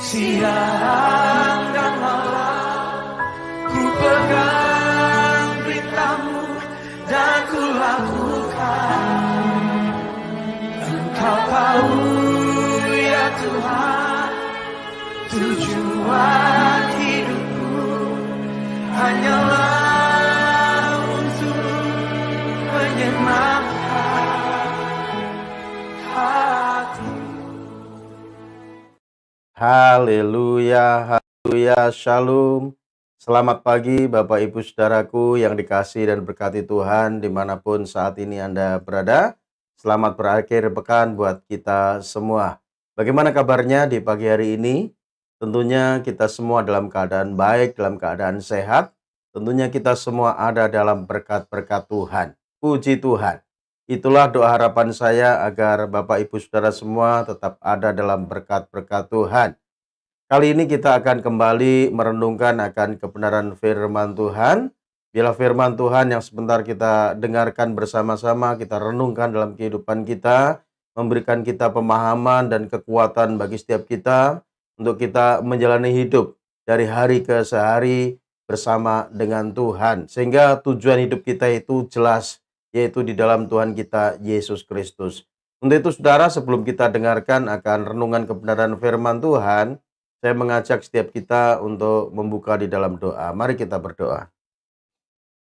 Siang dan malam ku pegang beritamu dan ku lakukan. Engkau tahu ya Tuhan, tujuan hidupku hanyalah untuk menyenangkan hati. Haleluya, haleluya, shalom. Selamat pagi Bapak Ibu Saudaraku yang dikasihi dan berkati Tuhan dimanapun saat ini Anda berada. Selamat berakhir pekan buat kita semua. Bagaimana kabarnya di pagi hari ini? Tentunya kita semua dalam keadaan baik, dalam keadaan sehat. Tentunya kita semua ada dalam berkat-berkat Tuhan. Puji Tuhan. Itulah doa harapan saya agar Bapak Ibu Saudara semua tetap ada dalam berkat-berkat Tuhan. Kali ini kita akan kembali merenungkan akan kebenaran firman Tuhan. Biarlah firman Tuhan yang sebentar kita dengarkan bersama-sama, kita renungkan dalam kehidupan kita, memberikan kita pemahaman dan kekuatan bagi setiap kita untuk kita menjalani hidup dari hari ke hari bersama dengan Tuhan. Sehingga tujuan hidup kita itu jelas, yaitu di dalam Tuhan kita Yesus Kristus. Untuk itu saudara, sebelum kita dengarkan akan renungan kebenaran firman Tuhan, saya mengajak setiap kita untuk membuka di dalam doa. Mari kita berdoa.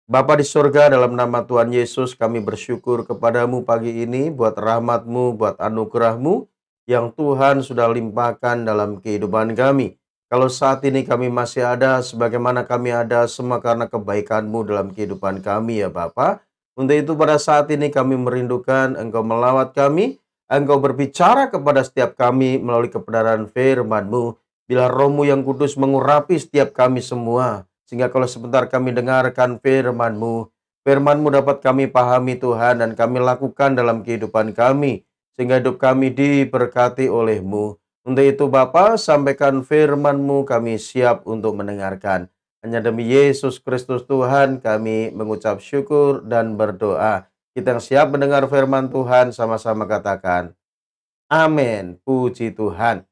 Bapa di surga, dalam nama Tuhan Yesus kami bersyukur kepadamu pagi ini buat rahmat-Mu, buat anugerah-Mu yang Tuhan sudah limpahkan dalam kehidupan kami. Kalau saat ini kami masih ada, sebagaimana kami ada semua karena kebaikan-Mu dalam kehidupan kami ya Bapa. Untuk itu pada saat ini kami merindukan Engkau melawat kami, Engkau berbicara kepada setiap kami melalui kebenaran firman-Mu. Bila Roh-Mu yang kudus mengurapi setiap kami semua, sehingga kalau sebentar kami dengarkan firman-Mu, firman-Mu dapat kami pahami Tuhan dan kami lakukan dalam kehidupan kami, sehingga hidup kami diberkati oleh-Mu. Untuk itu Bapa, sampaikan firman-Mu, kami siap untuk mendengarkan. Hanya demi Yesus Kristus Tuhan kami mengucap syukur dan berdoa. Kita yang siap mendengar firman Tuhan sama-sama katakan, amin. Puji Tuhan.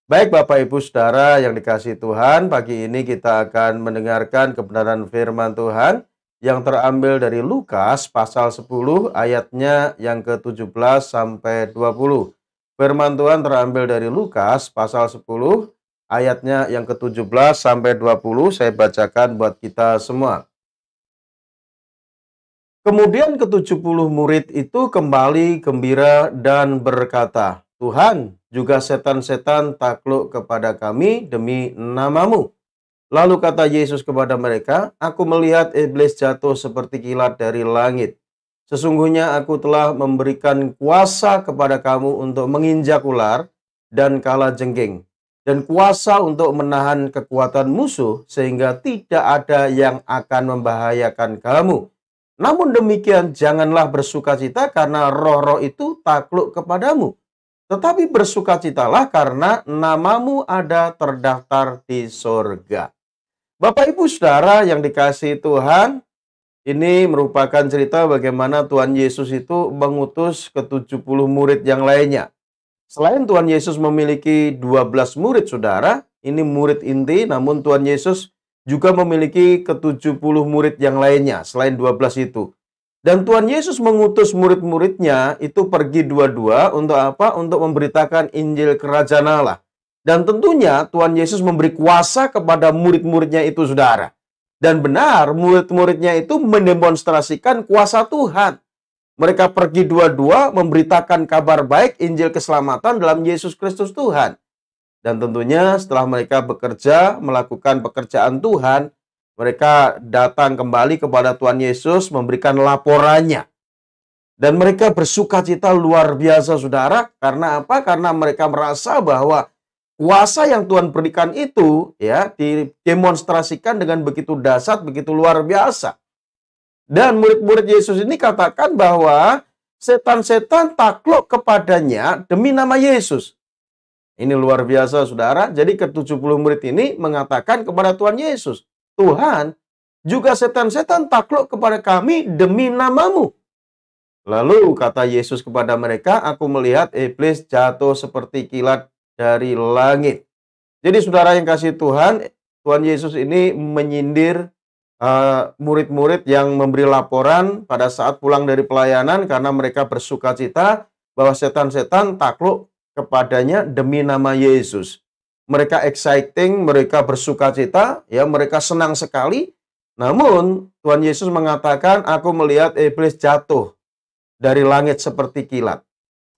Baik Bapak Ibu Saudara yang dikasihi Tuhan, pagi ini kita akan mendengarkan kebenaran firman Tuhan yang terambil dari Lukas pasal 10 ayatnya yang ke-17 sampai 20. Firman Tuhan terambil dari Lukas pasal 10 ayatnya yang ke-17 sampai 20, saya bacakan buat kita semua. Kemudian ke-70 murid itu kembali gembira dan berkata, Tuhan, juga setan-setan takluk kepada kami demi nama-Mu. Lalu kata Yesus kepada mereka, aku melihat iblis jatuh seperti kilat dari langit. Sesungguhnya aku telah memberikan kuasa kepada kamu untuk menginjak ular dan kalajengking, dan kuasa untuk menahan kekuatan musuh, sehingga tidak ada yang akan membahayakan kamu. Namun demikian, janganlah bersukacita karena roh-roh itu takluk kepadamu, tetapi bersukacitalah karena namamu ada terdaftar di sorga. Bapak Ibu Saudara yang dikasihi Tuhan, ini merupakan cerita bagaimana Tuhan Yesus itu mengutus ke-70 murid yang lainnya. Selain Tuhan Yesus memiliki 12 murid saudara, ini murid inti, namun Tuhan Yesus juga memiliki ke-70 murid yang lainnya selain 12 itu. Dan Tuhan Yesus mengutus murid-muridnya itu pergi dua-dua untuk apa? Untuk memberitakan Injil Kerajaan Allah. Dan tentunya Tuhan Yesus memberi kuasa kepada murid-muridnya itu saudara. Dan benar murid-muridnya itu mendemonstrasikan kuasa Tuhan. Mereka pergi dua-dua memberitakan kabar baik Injil keselamatan dalam Yesus Kristus Tuhan. Dan tentunya setelah mereka bekerja, melakukan pekerjaan Tuhan, mereka datang kembali kepada Tuhan Yesus memberikan laporannya. Dan mereka bersukacita luar biasa saudara. Karena apa? Karena mereka merasa bahwa kuasa yang Tuhan berikan itu ya didemonstrasikan dengan begitu dahsyat, begitu luar biasa. Dan murid-murid Yesus ini katakan bahwa setan-setan takluk kepadanya demi nama Yesus. Ini luar biasa saudara. Jadi ke-70 murid ini mengatakan kepada Tuhan Yesus, Tuhan, juga setan-setan takluk kepada kami demi nama-Mu. Lalu kata Yesus kepada mereka, aku melihat iblis jatuh seperti kilat dari langit. Jadi saudara yang kasih Tuhan, Tuhan Yesus ini menyindir murid-murid yang memberi laporan pada saat pulang dari pelayanan karena mereka bersukacita bahwa setan-setan takluk kepadanya demi nama Yesus. Mereka exciting, mereka bersukacita, ya mereka senang sekali. Namun Tuhan Yesus mengatakan, aku melihat iblis jatuh dari langit seperti kilat.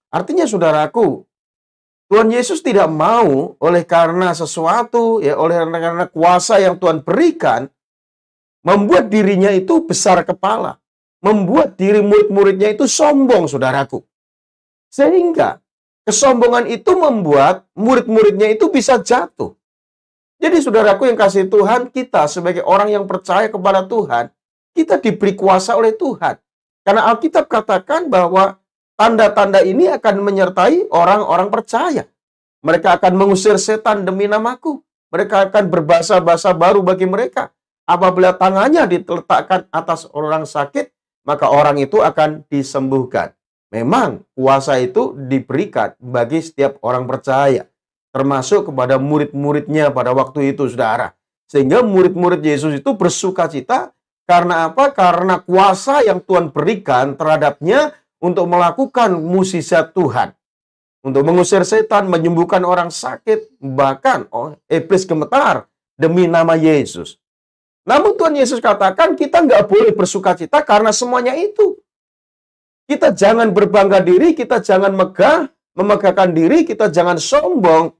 Artinya saudaraku, Tuhan Yesus tidak mau oleh karena sesuatu, ya oleh karena kuasa yang Tuhan berikan, membuat dirinya itu besar kepala. Membuat diri murid-muridnya itu sombong, saudaraku. Sehingga kesombongan itu membuat murid-muridnya itu bisa jatuh. Jadi saudaraku yang kasih Tuhan, kita sebagai orang yang percaya kepada Tuhan, kita diberi kuasa oleh Tuhan. Karena Alkitab katakan bahwa tanda-tanda ini akan menyertai orang-orang percaya. Mereka akan mengusir setan demi namaku. Mereka akan berbahasa-bahasa baru bagi mereka. Apabila tangannya diletakkan atas orang sakit, maka orang itu akan disembuhkan. Memang kuasa itu diberikan bagi setiap orang percaya. Termasuk kepada murid-muridnya pada waktu itu, saudara. Sehingga murid-murid Yesus itu bersukacita. Karena apa? Karena kuasa yang Tuhan berikan terhadapnya untuk melakukan mukjizat Tuhan. Untuk mengusir setan, menyembuhkan orang sakit, bahkan iblis gemetar demi nama Yesus. Namun Tuhan Yesus katakan kita nggak boleh bersukacita karena semuanya itu. Kita jangan berbangga diri, kita jangan memegahkan diri, kita jangan sombong.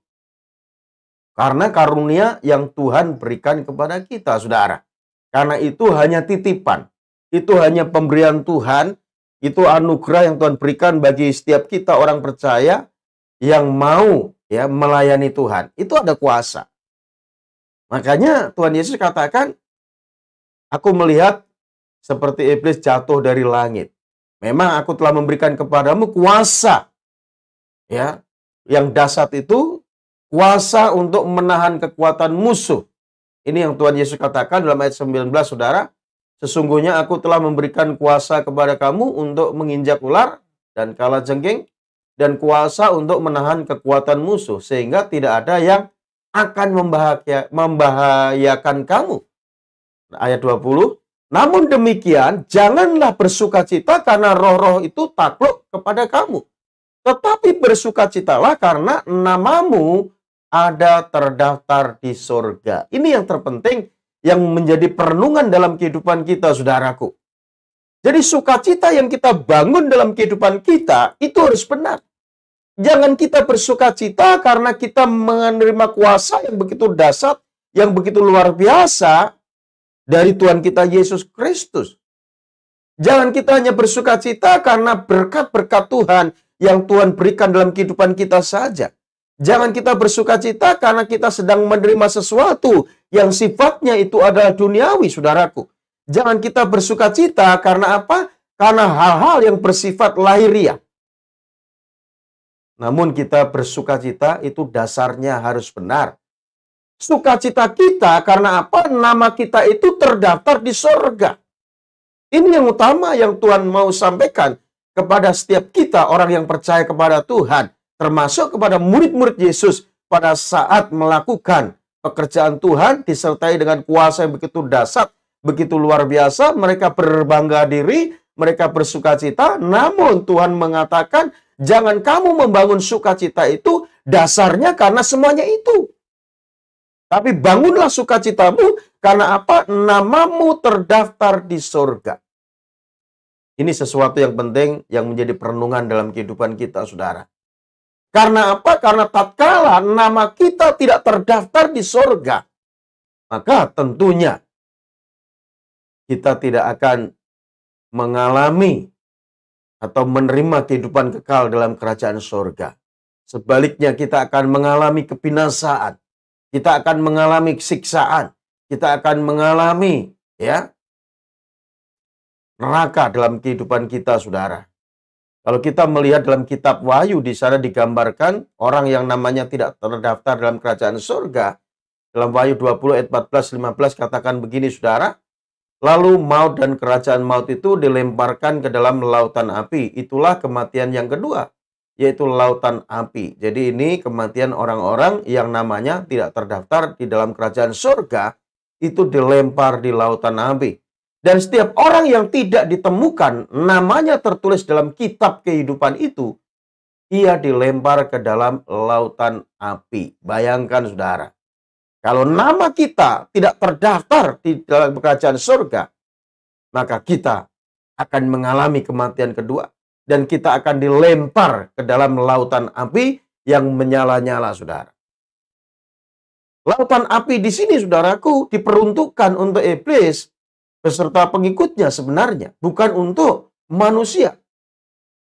Karena karunia yang Tuhan berikan kepada kita, saudara. Karena itu hanya titipan. Itu hanya pemberian Tuhan. Itu anugerah yang Tuhan berikan bagi setiap kita orang percaya yang mau ya melayani Tuhan. Itu ada kuasa. Makanya Tuhan Yesus katakan, aku melihat seperti iblis jatuh dari langit. Memang aku telah memberikan kepadamu kuasa. Ya, yang dahsyat itu kuasa untuk menahan kekuatan musuh. Ini yang Tuhan Yesus katakan dalam ayat 19, saudara. Sesungguhnya aku telah memberikan kuasa kepada kamu untuk menginjak ular dan kalajengking, dan kuasa untuk menahan kekuatan musuh, sehingga tidak ada yang akan membahayakan kamu. Ayat 20, namun demikian, janganlah bersukacita karena roh-roh itu takluk kepada kamu. Tetapi bersukacitalah karena namamu ada terdaftar di sorga. Ini yang terpenting, yang menjadi perenungan dalam kehidupan kita, saudaraku. Jadi sukacita yang kita bangun dalam kehidupan kita, itu harus benar. Jangan kita bersukacita karena kita menerima kuasa yang begitu dahsyat, yang begitu luar biasa dari Tuhan kita Yesus Kristus. Jangan kita hanya bersukacita karena berkat-berkat Tuhan yang Tuhan berikan dalam kehidupan kita saja. Jangan kita bersukacita karena kita sedang menerima sesuatu yang sifatnya itu adalah duniawi, saudaraku. Jangan kita bersukacita karena apa? Karena hal-hal yang bersifat lahiriah. Namun kita bersukacita itu dasarnya harus benar. Sukacita kita karena apa? Nama kita itu terdaftar di sorga. Ini yang utama yang Tuhan mau sampaikan kepada setiap kita orang yang percaya kepada Tuhan. Termasuk kepada murid-murid Yesus pada saat melakukan pekerjaan Tuhan disertai dengan kuasa yang begitu dahsyat, begitu luar biasa. Mereka berbangga diri, mereka bersukacita. Namun Tuhan mengatakan, jangan kamu membangun sukacita itu dasarnya karena semuanya itu. Tapi bangunlah sukacitamu karena apa? Namamu terdaftar di sorga. Ini sesuatu yang penting yang menjadi perenungan dalam kehidupan kita, saudara. Karena apa? Karena tatkala nama kita tidak terdaftar di sorga, maka tentunya kita tidak akan mengalami atau menerima kehidupan kekal dalam kerajaan sorga. Sebaliknya kita akan mengalami kebinasaan, kita akan mengalami siksaan, kita akan mengalami neraka dalam kehidupan kita, saudara. Kalau kita melihat dalam kitab Wahyu, di sana digambarkan orang yang namanya tidak terdaftar dalam kerajaan surga. Dalam Wahyu 20 ayat 14-15 katakan begini, saudara. Lalu maut dan kerajaan maut itu dilemparkan ke dalam lautan api. Itulah kematian yang kedua. yaitu lautan api. Jadi ini kematian orang-orang yang namanya tidak terdaftar di dalam kerajaan surga, itu dilempar di lautan api. Dan setiap orang yang tidak ditemukan namanya tertulis dalam kitab kehidupan itu, ia dilempar ke dalam lautan api. Bayangkan saudara, kalau nama kita tidak terdaftar di dalam kerajaan surga, maka kita akan mengalami kematian kedua. Dan kita akan dilempar ke dalam lautan api yang menyala-nyala, saudara. Lautan api di sini, saudaraku, diperuntukkan untuk iblis beserta pengikutnya sebenarnya, bukan untuk manusia.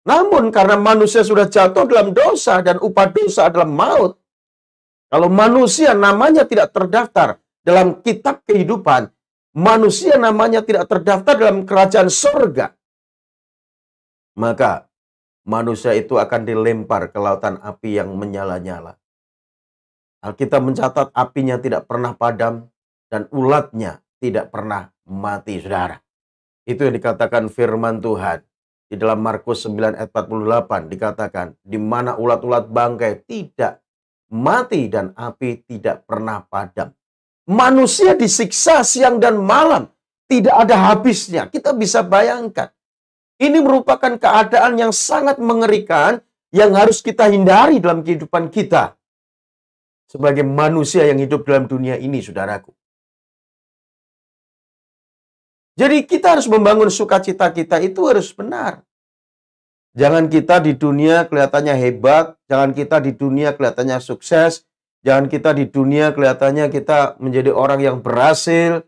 Namun karena manusia sudah jatuh dalam dosa dan upah dosa adalah maut, kalau manusia namanya tidak terdaftar dalam kitab kehidupan, manusia namanya tidak terdaftar dalam kerajaan surga, maka manusia itu akan dilempar ke lautan api yang menyala-nyala. Alkitab mencatat apinya tidak pernah padam dan ulatnya tidak pernah mati, saudara. Itu yang dikatakan firman Tuhan. Di dalam Markus 9 ayat 48 dikatakan, di mana ulat-ulat bangkai tidak mati dan api tidak pernah padam. Manusia disiksa siang dan malam, tidak ada habisnya. Kita bisa bayangkan. Ini merupakan keadaan yang sangat mengerikan yang harus kita hindari dalam kehidupan kita sebagai manusia yang hidup dalam dunia ini, saudaraku. Jadi kita harus membangun sukacita kita itu harus benar. Jangan kita di dunia kelihatannya hebat, jangan kita di dunia kelihatannya sukses, jangan kita di dunia kelihatannya kita menjadi orang yang berhasil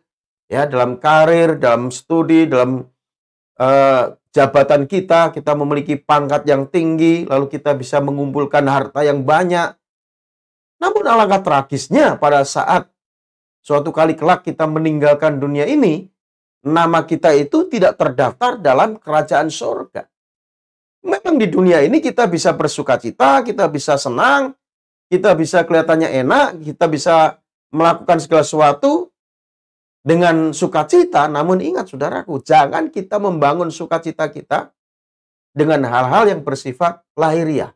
ya dalam karir, dalam studi, dalam jabatan kita memiliki pangkat yang tinggi, lalu kita bisa mengumpulkan harta yang banyak. Namun alangkah tragisnya pada saat suatu kali kelak kita meninggalkan dunia ini, nama kita itu tidak terdaftar dalam kerajaan surga. Memang di dunia ini kita bisa bersukacita, kita bisa senang, kita bisa kelihatannya enak, kita bisa melakukan segala sesuatu dengan sukacita. Namun ingat saudaraku, jangan kita membangun sukacita kita dengan hal-hal yang bersifat lahiriah.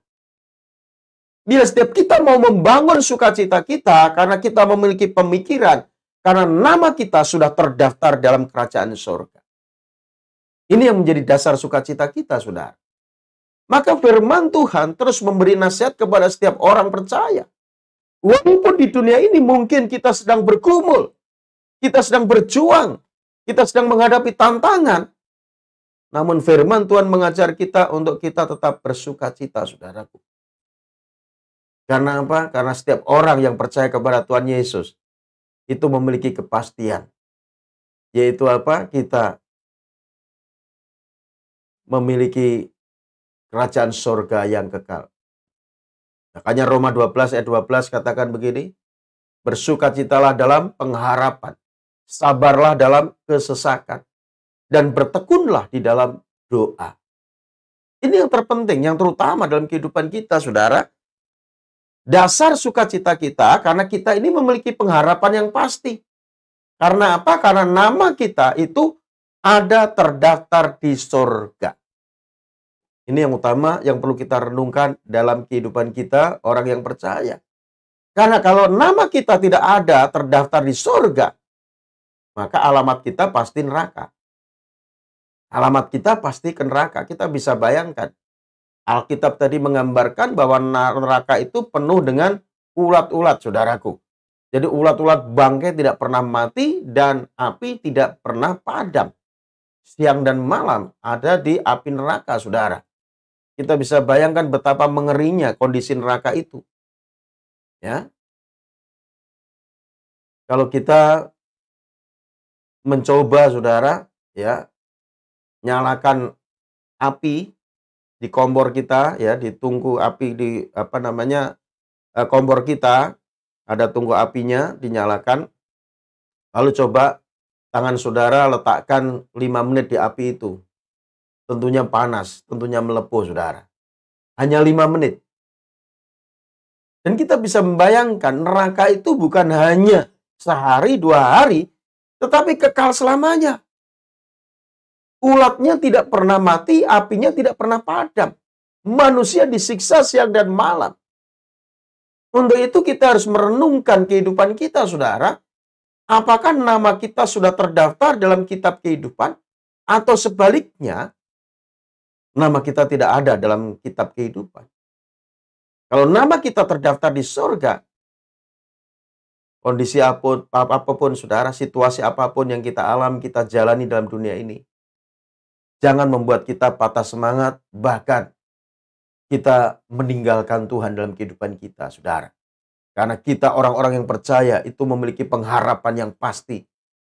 Bila setiap kita mau membangun sukacita kita karena kita memiliki pemikiran, karena nama kita sudah terdaftar dalam kerajaan surga. Ini yang menjadi dasar sukacita kita, saudara. Maka firman Tuhan terus memberi nasihat kepada setiap orang percaya. Walaupun di dunia ini mungkin kita sedang bergumul, kita sedang berjuang, kita sedang menghadapi tantangan. Namun firman Tuhan mengajar kita untuk kita tetap bersukacita, saudaraku. Karena apa? Karena setiap orang yang percaya kepada Tuhan Yesus itu memiliki kepastian. Yaitu apa? Kita memiliki kerajaan surga yang kekal. Makanya Roma 12 ayat 12 katakan begini, bersukacitalah dalam pengharapan, sabarlah dalam kesesakan, dan bertekunlah di dalam doa. Ini yang terpenting, yang terutama dalam kehidupan kita, saudara. Dasar sukacita kita, karena kita ini memiliki pengharapan yang pasti. Karena apa? Karena nama kita itu ada terdaftar di surga. Ini yang utama yang perlu kita renungkan dalam kehidupan kita, orang yang percaya. Karena kalau nama kita tidak ada terdaftar di surga, maka alamat kita pasti neraka. Alamat kita pasti ke neraka. Kita bisa bayangkan. Alkitab tadi menggambarkan bahwa neraka itu penuh dengan ulat-ulat, saudaraku. Jadi ulat-ulat bangkai tidak pernah mati dan api tidak pernah padam. Siang dan malam ada di api neraka, saudara. Kita bisa bayangkan betapa mengerinya kondisi neraka itu. Ya. Kalau kita mencoba, saudara, ya, nyalakan api di kompor kita, ya, di tungku api di kompor kita, ada tungku apinya dinyalakan. Lalu coba tangan saudara letakkan 5 menit di api itu. Tentunya panas, tentunya melepuh, saudara. Hanya 5 menit. Dan kita bisa membayangkan neraka itu bukan hanya sehari, 2 hari, tetapi kekal selamanya. Ulatnya tidak pernah mati, apinya tidak pernah padam. Manusia disiksa siang dan malam. Untuk itu kita harus merenungkan kehidupan kita, saudara. Apakah nama kita sudah terdaftar dalam kitab kehidupan? Atau sebaliknya, nama kita tidak ada dalam kitab kehidupan. Kalau nama kita terdaftar di surga, kondisi apapun, saudara, situasi apapun yang kita alami, kita jalani dalam dunia ini, jangan membuat kita patah semangat, bahkan kita meninggalkan Tuhan dalam kehidupan kita, saudara. Karena kita orang-orang yang percaya itu memiliki pengharapan yang pasti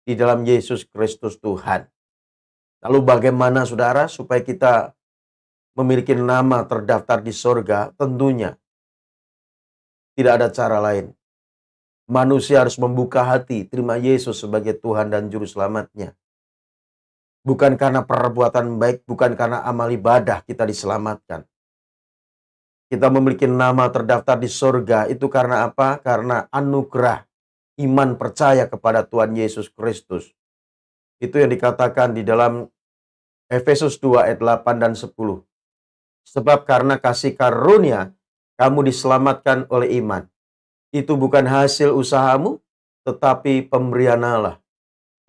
di dalam Yesus Kristus Tuhan. Lalu bagaimana, saudara, supaya kita memiliki nama terdaftar di surga? Tentunya tidak ada cara lain. Manusia harus membuka hati, terima Yesus sebagai Tuhan dan Juru Selamatnya. Bukan karena perbuatan baik, bukan karena amal ibadah kita diselamatkan. Kita memiliki nama terdaftar di surga itu karena apa? Karena anugerah iman percaya kepada Tuhan Yesus Kristus. Itu yang dikatakan di dalam Efesus 2 ayat 8 dan 10. Sebab karena kasih karunia kamu diselamatkan oleh iman. Itu bukan hasil usahamu, tetapi pemberian Allah.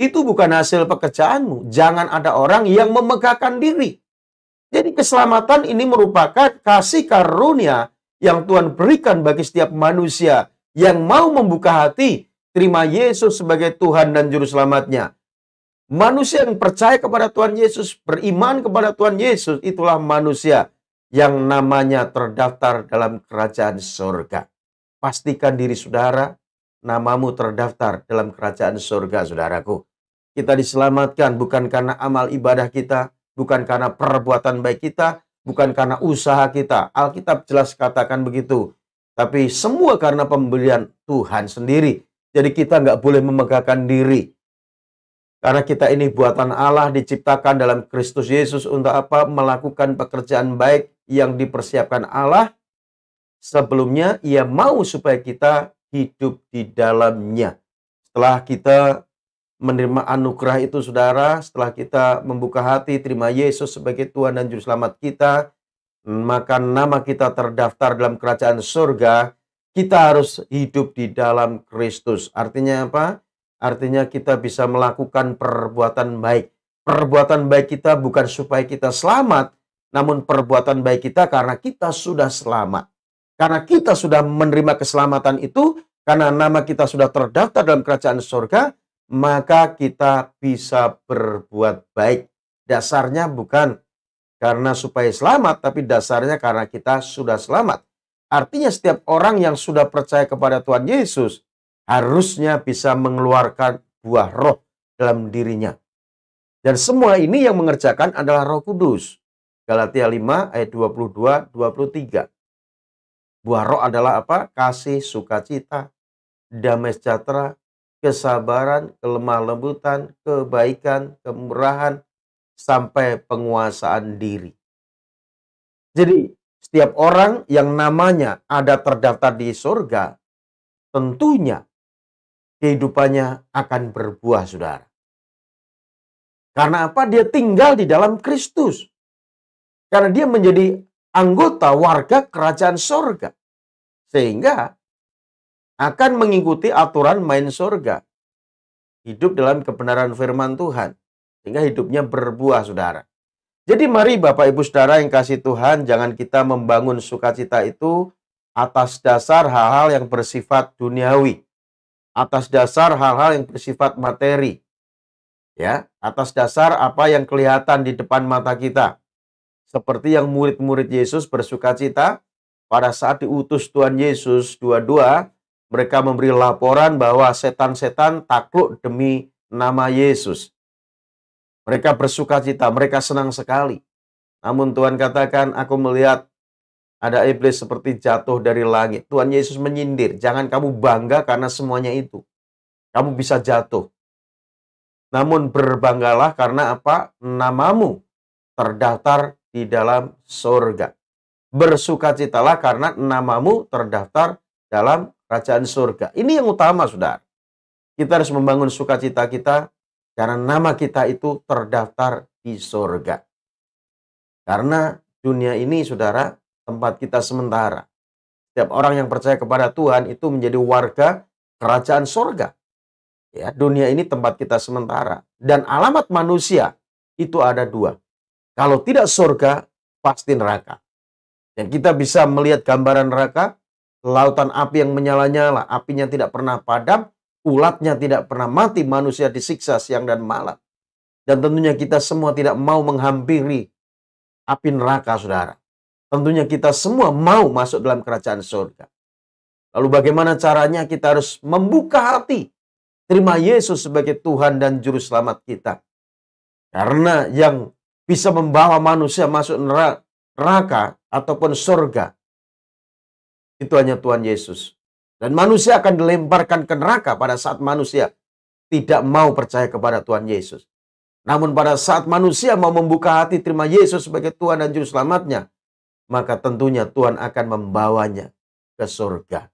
Itu bukan hasil pekerjaanmu. Jangan ada orang yang memegahkan diri. Jadi keselamatan ini merupakan kasih karunia yang Tuhan berikan bagi setiap manusia yang mau membuka hati, terima Yesus sebagai Tuhan dan Juru Selamatnya. Manusia yang percaya kepada Tuhan Yesus, beriman kepada Tuhan Yesus, itulah manusia yang namanya terdaftar dalam kerajaan surga. Pastikan diri saudara, namamu terdaftar dalam kerajaan surga, saudaraku. Kita diselamatkan bukan karena amal ibadah kita, bukan karena perbuatan baik kita, bukan karena usaha kita. Alkitab jelas katakan begitu. Tapi semua karena pemberian Tuhan sendiri. Jadi kita nggak boleh memegahkan diri. Karena kita ini buatan Allah, diciptakan dalam Kristus Yesus untuk apa? Melakukan pekerjaan baik yang dipersiapkan Allah. Sebelumnya ia mau supaya kita hidup di dalamnya. Setelah kita menerima anugerah itu, saudara, setelah kita membuka hati, terima Yesus sebagai Tuhan dan Juru Selamat kita, maka nama kita terdaftar dalam kerajaan surga. Kita harus hidup di dalam Kristus. Artinya apa? Artinya kita bisa melakukan perbuatan baik. Perbuatan baik kita bukan supaya kita selamat, namun perbuatan baik kita karena kita sudah selamat. Karena kita sudah menerima keselamatan itu, karena nama kita sudah terdaftar dalam kerajaan surga, maka kita bisa berbuat baik. Dasarnya bukan karena supaya selamat, tapi dasarnya karena kita sudah selamat. Artinya setiap orang yang sudah percaya kepada Tuhan Yesus harusnya bisa mengeluarkan buah roh dalam dirinya. Dan semua ini yang mengerjakan adalah Roh Kudus. Galatia 5 ayat 22-23. Buah roh adalah apa? Kasih, sukacita, damai sejahtera, kesabaran, kelemah lembutan, kebaikan, kemurahan, sampai penguasaan diri. Jadi, setiap orang yang namanya ada terdaftar di surga, tentunya kehidupannya akan berbuah, saudara. Karena apa? Dia tinggal di dalam Kristus. Karena dia menjadi anggota warga kerajaan surga. Sehingga akan mengikuti aturan main surga. Hidup dalam kebenaran firman Tuhan. Sehingga hidupnya berbuah, saudara. Jadi mari Bapak Ibu Saudara yang kasih Tuhan, jangan kita membangun sukacita itu atas dasar hal-hal yang bersifat duniawi. Atas dasar hal-hal yang bersifat materi. Ya, atas dasar apa yang kelihatan di depan mata kita. Seperti yang murid-murid Yesus bersukacita pada saat diutus Tuhan Yesus, dua-dua mereka memberi laporan bahwa setan-setan takluk demi nama Yesus. Mereka bersukacita, mereka senang sekali. Namun Tuhan katakan, aku melihat ada iblis seperti jatuh dari langit. Tuhan Yesus menyindir, jangan kamu bangga karena semuanya itu. Kamu bisa jatuh. Namun berbanggalah karena apa? Namamu terdaftar di dalam surga. Bersukacitalah karena namamu terdaftar dalam kerajaan surga. Ini yang utama, saudara. Kita harus membangun sukacita kita karena nama kita itu terdaftar di surga. Karena Dunia ini, saudara, tempat kita sementara. Setiap orang yang percaya kepada Tuhan itu menjadi warga kerajaan sorga. Ya, dunia ini tempat kita sementara. Dan alamat manusia itu ada dua. Kalau tidak sorga, pasti neraka. Dan kita bisa melihat gambaran neraka, lautan api yang menyala-nyala, apinya tidak pernah padam, ulatnya tidak pernah mati, manusia disiksa siang dan malam. Dan tentunya kita semua tidak mau menghampiri api neraka, saudara. Tentunya kita semua mau masuk dalam kerajaan surga. Lalu bagaimana caranya? Kita harus membuka hati, terima Yesus sebagai Tuhan dan Juru Selamat kita. Karena yang bisa membawa manusia masuk neraka ataupun surga, itu hanya Tuhan Yesus. Dan manusia akan dilemparkan ke neraka pada saat manusia tidak mau percaya kepada Tuhan Yesus. Namun pada saat manusia mau membuka hati terima Yesus sebagai Tuhan dan Juru Selamatnya, maka tentunya Tuhan akan membawanya ke surga.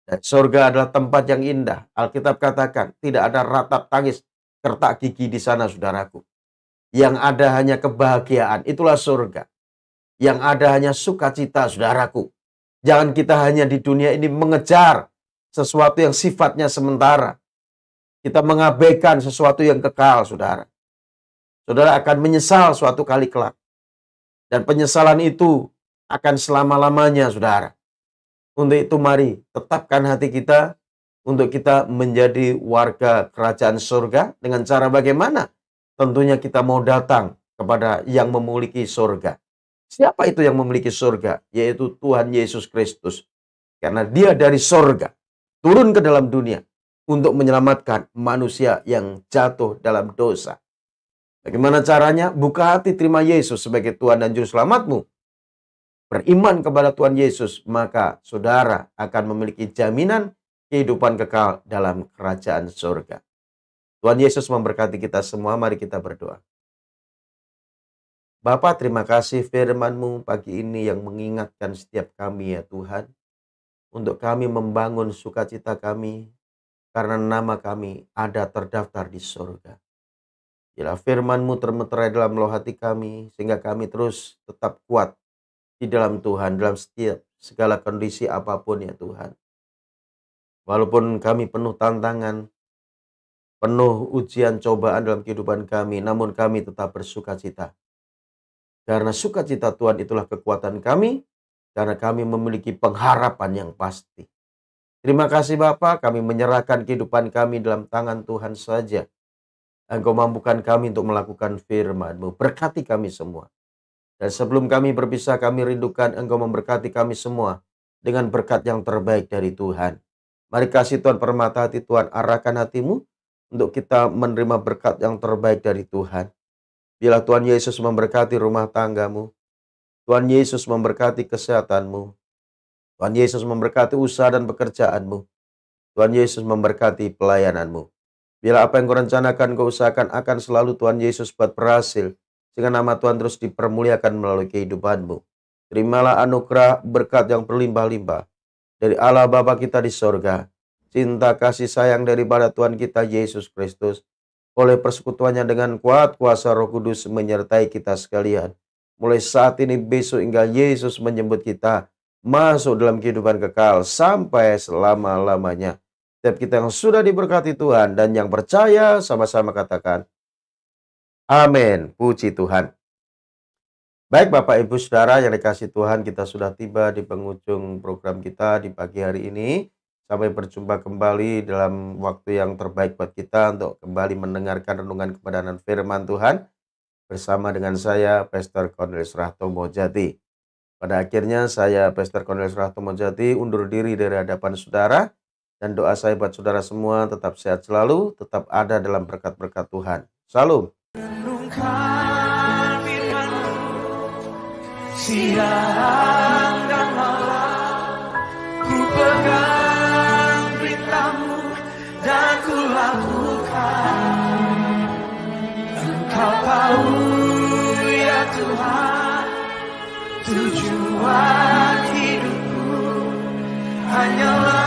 Dan surga adalah tempat yang indah. Alkitab katakan, tidak ada ratap tangis, kertak gigi di sana, saudaraku. Yang ada hanya kebahagiaan, itulah surga. Yang ada hanya sukacita, saudaraku. Jangan kita hanya di dunia ini mengejar sesuatu yang sifatnya sementara. Kita mengabaikan sesuatu yang kekal, saudara. Saudara akan menyesal suatu kali kelak. Dan penyesalan itu akan selama-lamanya, saudara. Untuk itu mari tetapkan hati kita untuk kita menjadi warga kerajaan surga. Dengan cara bagaimana? Tentunya kita mau datang kepada yang memiliki surga. Siapa itu yang memiliki surga? Yaitu Tuhan Yesus Kristus. Karena dia dari surga turun ke dalam dunia untuk menyelamatkan manusia yang jatuh dalam dosa. Bagaimana caranya? Buka hati terima Yesus sebagai Tuhan dan Juru Selamatmu. Beriman kepada Tuhan Yesus, maka saudara akan memiliki jaminan kehidupan kekal dalam kerajaan surga. Tuhan Yesus memberkati kita semua, mari kita berdoa. Bapa, terima kasih firman-Mu pagi ini yang mengingatkan setiap kami ya Tuhan. Untuk kami membangun sukacita kami, karena nama kami ada terdaftar di surga. Biarlah firman-Mu termeterai dalam loh hati kami, sehingga kami terus tetap kuat di dalam Tuhan, dalam setiap segala kondisi apapun ya Tuhan. Walaupun kami penuh tantangan, penuh ujian cobaan dalam kehidupan kami, namun kami tetap bersukacita. Karena sukacita Tuhan itulah kekuatan kami, karena kami memiliki pengharapan yang pasti. Terima kasih Bapa, kami menyerahkan kehidupan kami dalam tangan Tuhan saja. Engkau mampukan kami untuk melakukan firman-Mu. Berkati kami semua. Dan sebelum kami berpisah, kami rindukan Engkau memberkati kami semua dengan berkat yang terbaik dari Tuhan. Mari kasih Tuhan permata hati Tuhan, arahkan hatimu untuk kita menerima berkat yang terbaik dari Tuhan. Bila Tuhan Yesus memberkati rumah tanggamu, Tuhan Yesus memberkati kesehatanmu, Tuhan Yesus memberkati usaha dan pekerjaanmu, Tuhan Yesus memberkati pelayananmu. Bila apa yang kau rencanakan, kau usahakan akan selalu Tuhan Yesus buat berhasil, sehingga nama Tuhan terus dipermuliakan melalui kehidupanmu. Terimalah anugerah berkat yang berlimpah-limpah dari Allah Bapa kita di sorga, cinta kasih sayang daripada Tuhan kita Yesus Kristus, oleh persekutuannya dengan kuat kuasa Roh Kudus menyertai kita sekalian. Mulai saat ini, besok hingga Yesus menjemput kita masuk dalam kehidupan kekal sampai selama-lamanya. Setiap kita yang sudah diberkati Tuhan dan yang percaya sama-sama katakan amin. Puji Tuhan. Baik Bapak Ibu Saudara yang dikasihi Tuhan, kita sudah tiba di penghujung program kita di pagi hari ini. Sampai berjumpa kembali dalam waktu yang terbaik buat kita untuk kembali mendengarkan renungan kebenaran firman Tuhan bersama dengan saya Pastor Cornelius Rahtomo Jati. Pada akhirnya saya Pastor Cornelius Rahtomo Jati undur diri dari hadapan saudara. Dan doa saya buat saudara semua tetap sehat selalu, tetap ada dalam berkat-berkat Tuhan. Salam. Renungkan firman-Mu siang dan malam, ku pegang berita-Mu dan ku lakukan. Engkau tahu ya Tuhan, tujuan hidupku hanyalah